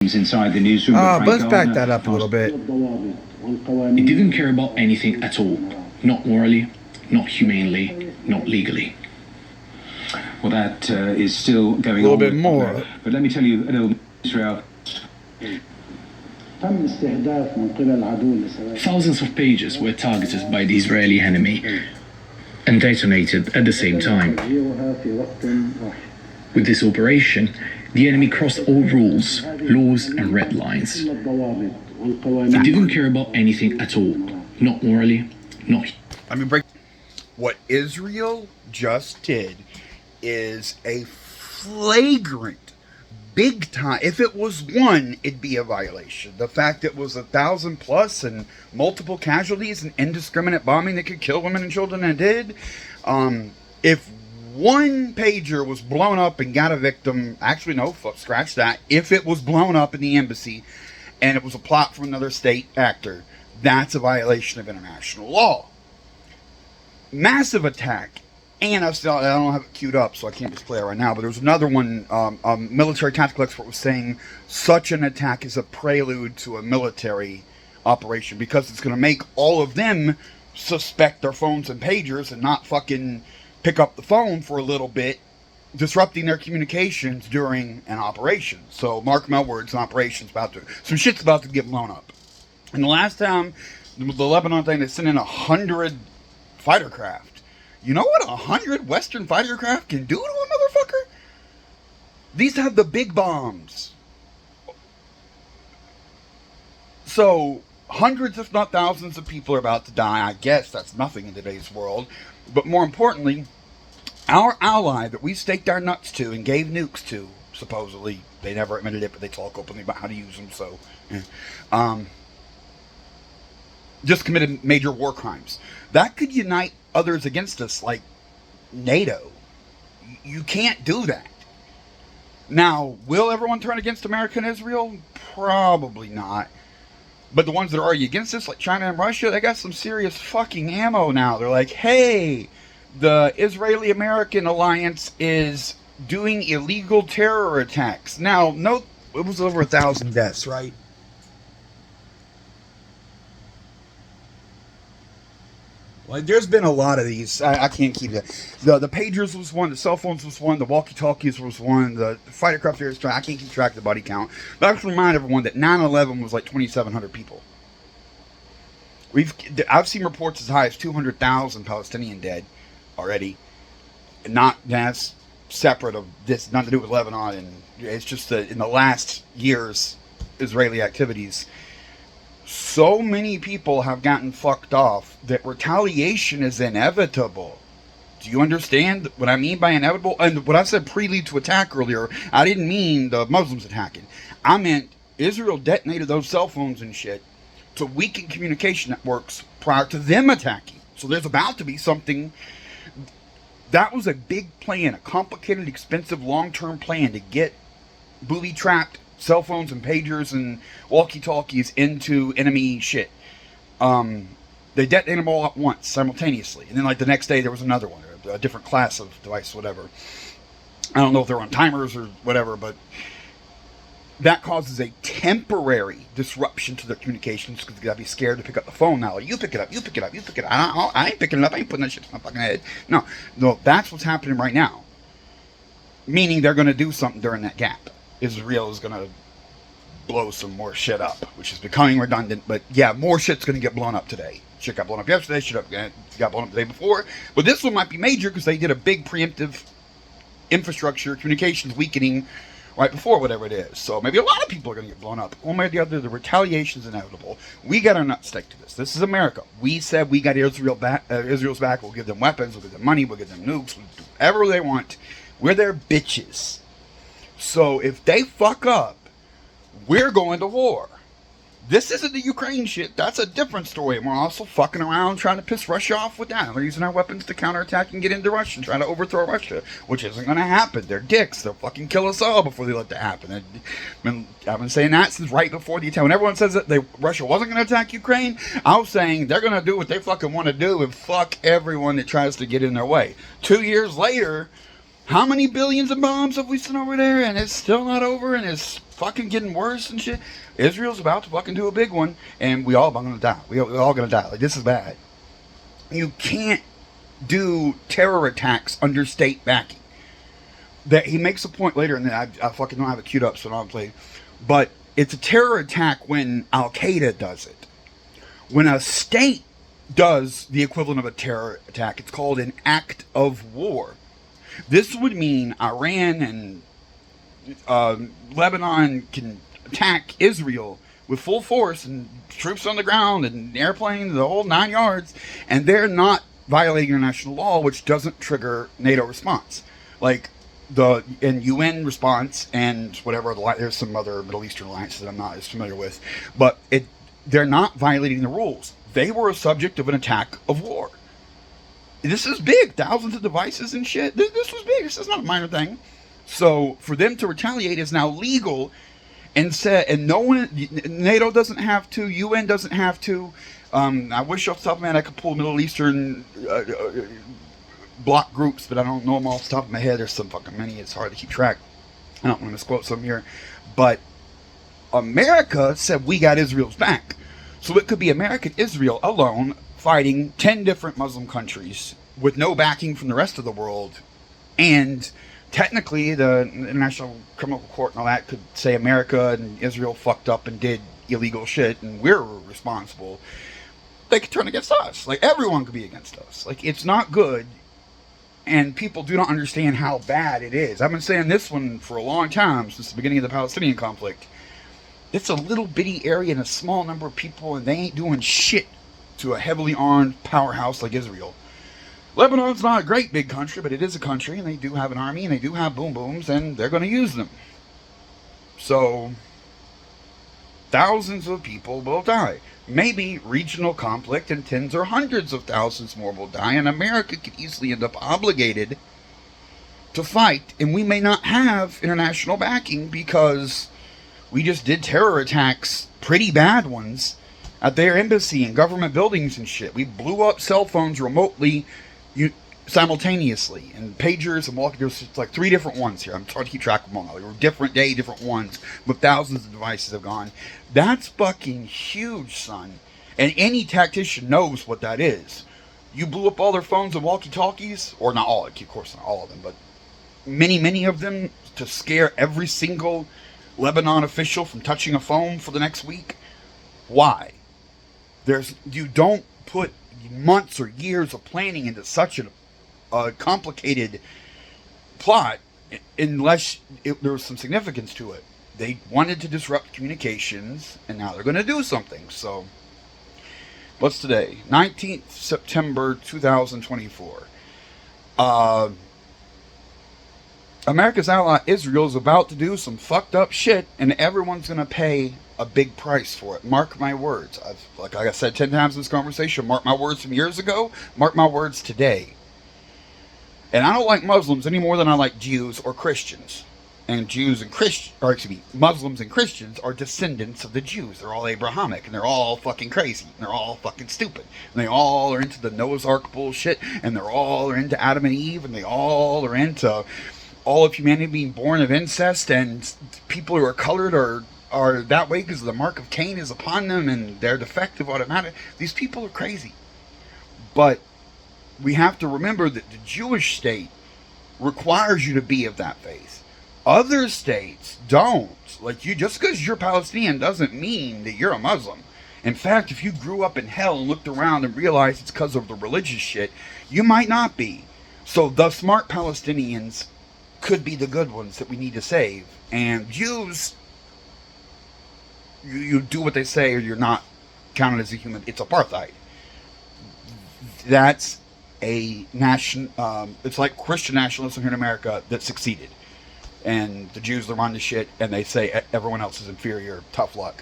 inside the newsroom. Let's back that up a little bit. It didn't care about anything at all. Not morally, not humanely, not legally. Well, that is still going on. A little bit more. But let me tell you a little Israel. Thousands of pages were targeted by the Israeli enemy and detonated at the same time. With this operation, the enemy crossed all rules, laws and red lines. It didn't care about anything at all. Not morally, not... What Israel just did is a flagrant, big time. If it was one, it'd be a violation. The fact it was 1,000 plus and multiple casualties and indiscriminate bombing that could kill women and children and did. If one pager was blown up and got a victim, actually no, scratch that. If it was blown up in the embassy and it was a plot from another state actor, that's a violation of international law. Massive attack. And I don't have it queued up, so I can't display it right now. But there was another one, military tactical expert was saying such an attack is a prelude to a military operation because it's going to make all of them suspect their phones and pagers and not fucking pick up the phone for a little bit, disrupting their communications during an operation. So mark my words, an operation's some shit's about to get blown up. And the last time, the Lebanon thing, they sent in 100 fighter craft. You know what 100 Western fighter craft can do to a motherfucker? These have the big bombs. So, hundreds if not thousands of people are about to die. I guess that's nothing in today's world. But more importantly, our ally that we staked our nuts to and gave nukes to, supposedly, they never admitted it, but they talk openly about how to use them, so... just committed major war crimes. That could unite others against us, like NATO. You can't do that. Now, will everyone turn against America and Israel? Probably not. But the ones that are already against us, like China and Russia, they got some serious fucking ammo now. They're like, hey, the Israeli-American alliance is doing illegal terror attacks. Now, no, it was over 1,000 deaths, right? Like, there's been a lot of these. I can't keep it. The pagers was one. The cell phones was one. The walkie-talkies was one. The fighter craft air strike. I can't keep track of the body count. But I have to remind everyone that 9/11 was like 2,700 people. I've seen reports as high as 200,000 Palestinian dead already. That's separate of this. Nothing to do with Lebanon. And it's just that in the last years, Israeli activities, so many people have gotten fucked off that retaliation is inevitable. Do you understand what I mean by inevitable? And when I said prelude to attack earlier, I didn't mean the Muslims attacking. I meant Israel detonated those cell phones and shit to weaken communication networks prior to them attacking. So there's about to be something. That was a big plan, a complicated, expensive, long-term plan to get booby-trapped cell phones and pagers and walkie-talkies into enemy shit. They detonated them all at once, simultaneously. And then like the next day there was another one, a different class of device, whatever. I don't know if they're on timers or whatever, but that causes a temporary disruption to their communications because they gotta be scared to pick up the phone now. You pick it up, you pick it up, you pick it up. I ain't picking it up, I ain't putting that shit in my fucking head. No, that's what's happening right now. Meaning they're gonna do something during that gap. Israel is going to blow some more shit up, which is becoming redundant. But yeah, more shit's going to get blown up today. Shit got blown up yesterday, shit got blown up the day before. But this one might be major because they did a big preemptive infrastructure, communications weakening right before whatever it is. So maybe a lot of people are going to get blown up. One way or the other, the retaliation is inevitable. We got our nuts stuck to this. This is America. We said we got Israel's back. We'll give them weapons, we'll give them money, we'll give them nukes, we'll do whatever they want. We're their bitches. So if they fuck up, we're going to war. This isn't the Ukraine shit. That's a different story. And we're also fucking around trying to piss Russia off with that. They're using our weapons to counterattack and get into Russia and try to overthrow Russia, which isn't going to happen. They're dicks. They'll fucking kill us all before they let that happen. I've been saying that since right before the attack. When everyone says that Russia wasn't going to attack Ukraine, I was saying they're going to do what they fucking want to do and fuck everyone that tries to get in their way. 2 years later, how many billions of bombs have we sent over there? And it's still not over, and it's fucking getting worse and shit. Israel's about to fucking do a big one, and we all gonna die. We're all gonna die. Like, this is bad. You can't do terror attacks under state backing. That he makes a point later, and I fucking don't have it queued up, so I don't play. But it's a terror attack when Al Qaeda does it. When a state does the equivalent of a terror attack, it's called an act of war. This would mean Iran and Lebanon can attack Israel with full force and troops on the ground and airplanes, the whole 9 yards, and they're not violating international law, which doesn't trigger NATO response. Like the UN response and whatever, there's some other Middle Eastern alliances that I'm not as familiar with, but they're not violating the rules. They were a subject of an attack of war. This is big. Thousands of devices and shit. This was big. This is not a minor thing. So for them to retaliate is now legal, and no one, NATO doesn't have to, UN doesn't have to. I wish off the top of my head I could pull Middle Eastern block groups, but I don't know them all off the top of my head. There's some fucking many. It's hard to keep track. I don't want to misquote some here, but America said we got Israel's back. So it could be America and Israel alone fighting 10 different Muslim countries with no backing from the rest of the world. And technically the International Criminal Court and all that could say America and Israel fucked up and did illegal shit and we're responsible. They could turn against us. Like, everyone could be against us. Like, it's not good. And people do not understand how bad it is. I've been saying this one for a long time, since the beginning of the Palestinian conflict. It's a little bitty area and a small number of people, and they ain't doing shit to a heavily armed powerhouse like Israel. Lebanon's not a great big country, but it is a country, and they do have an army, and they do have boom booms, and they're going to use them. So, thousands of people will die. Maybe regional conflict and tens or hundreds of thousands more will die, and America could easily end up obligated to fight, and we may not have international backing because we just did terror attacks, pretty bad ones, at their embassy and government buildings and shit. We blew up cell phones remotely, simultaneously, and pagers and walkie-talkies. It's like 3 different ones here. I'm trying to keep track of them all. They were different day, different ones, but thousands of devices have gone. That's fucking huge, son. And any tactician knows what that is. You blew up all their phones and walkie-talkies, or not all, of course not all of them, but many of them, to scare every single Lebanon official from touching a phone for the next week. Why? You don't put months or years of planning into such a complicated plot unless there was some significance to it. They wanted to disrupt communications, and now they're going to do something. So, what's today? 19th September 2024. America's ally Israel is about to do some fucked up shit, and everyone's going to pay a big price for it. Mark my words. Like I said 10 times in this conversation, mark my words from years ago, mark my words today. And I don't like Muslims any more than I like Jews or Christians. And Muslims and Christians are descendants of the Jews. They're all Abrahamic, and they're all fucking crazy, and they're all fucking stupid. And they all are into the Noah's Ark bullshit, and they're all are into Adam and Eve, and they all are into all of humanity being born of incest, and people who are colored are that way because the mark of Cain is upon them, and they're defective automatically. These people are crazy. But we have to remember that the Jewish state requires you to be of that faith. Other states don't. Like, just because you're Palestinian doesn't mean that you're a Muslim. In fact, if you grew up in hell and looked around and realized it's because of the religious shit, you might not be. So the smart Palestinians could be the good ones that we need to save. And Jews, you do what they say or you're not counted as a human. It's apartheid. That's a it's like Christian nationalism here in America that succeeded. And the Jews, they're on the shit, and they say everyone else is inferior. Tough luck.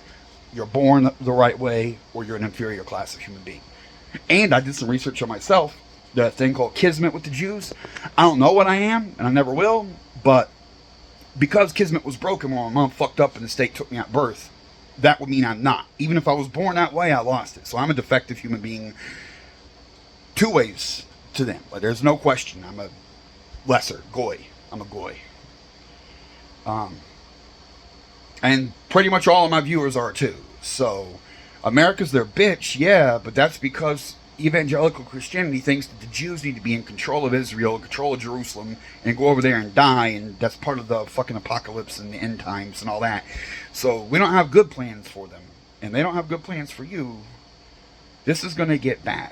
You're born the right way, or you're an inferior class of human being. And I did some research on myself. The thing called Kismet with the Jews. I don't know what I am, and I never will, but because Kismet was broken when my mom fucked up and the state took me at birth, that would mean I'm not. Even if I was born that way, I lost it. So I'm a defective human being 2 ways to them. Like, there's no question. I'm a lesser goy. I'm a goy. And pretty much all of my viewers are too. So, America's their bitch, yeah, but that's because evangelical Christianity thinks that the Jews need to be in control of Israel, control of Jerusalem, and go over there and die, and that's part of the fucking apocalypse and the end times and all that. So, we don't have good plans for them, and they don't have good plans for you. This is going to get bad.